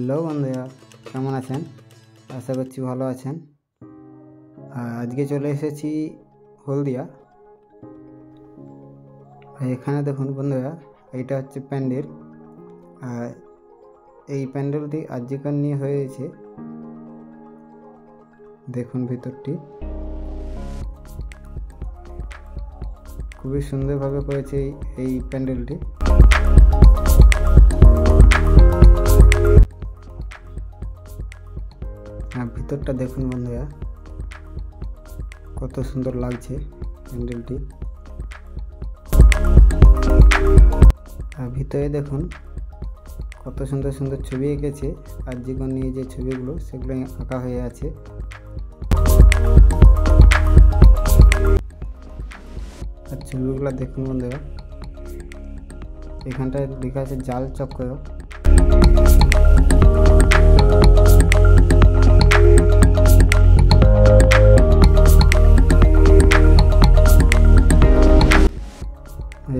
Hello বন্ধুরা, কেমন আছেন? আশা করছি ভালো আছেন। আজকে চলে এসেছি হলদিয়া। এখানে দেখুন বন্ধুরা, এইটা হচ্ছে প্যান্ডেল। আর এই প্যান্ডেলটি আজকের নিয়ে হয়েছে। দেখুন ভিতরটি খুবই সুন্দরভাবে করেছে এই প্যান্ডেলটি। ভিতরটা দেখুন বন্ধুরা, কত সুন্দর লাগছে প্যান্ডেলটি। আর ভিতরে দেখুন কত সুন্দর সুন্দর ছবি এঁকেছে। আর জীবন নিয়ে যে ছবিগুলো সেগুলো আঁকা হয়ে আছে। আর ছবিগুলো দেখুন বন্ধুরা, এখানটায় লেখা আছে জাল চক্র।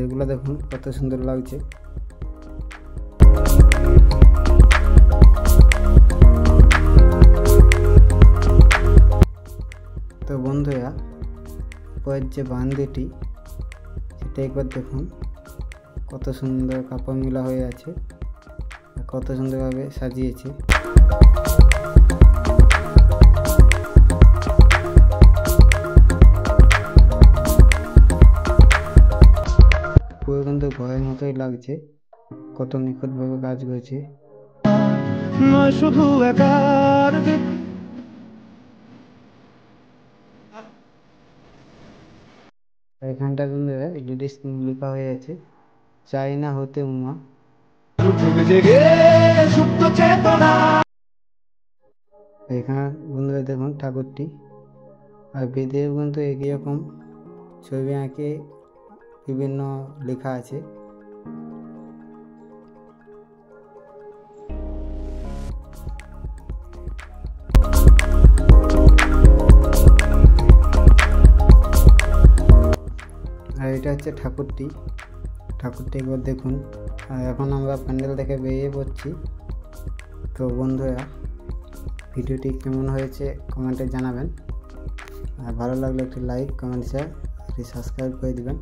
এগুলো দেখুন কত সুন্দর লাগছে। তো বন্ধুরা, পরের যে বান্দিটি সেটা একবার দেখুন, কত সুন্দর কাপড় মিলা হয়ে আছে, কত সুন্দরভাবে সাজিয়েছে। পুরো কিন্তু ঘরের মতোই লাগছে, কত নিখুঁতভাবে কাজ করেছে। শুধু এখানটা কিন্তু লেডিস লেখা হয়ে আছে, চাই না হতে উমা। এখানে বন্ধুরা দেখুন ঠাকুরটি। আর বেদে কিন্তু একই রকম ছবি আঁকে বিভিন্ন লেখা আছে। আর এটা হচ্ছে ঠাকুরটি একবার দেখুন। আর এখন আমরা প্যান্ডেল থেকে বেরিয়ে পড়ছি। তো বন্ধুরা, ভিডিওটি কেমন হয়েছে কমেন্টে জানাবেন। আর ভালো লাগলে একটি লাইক, কমেন্ট, শেয়ার, একটি সাবস্ক্রাইব করে দিবেন।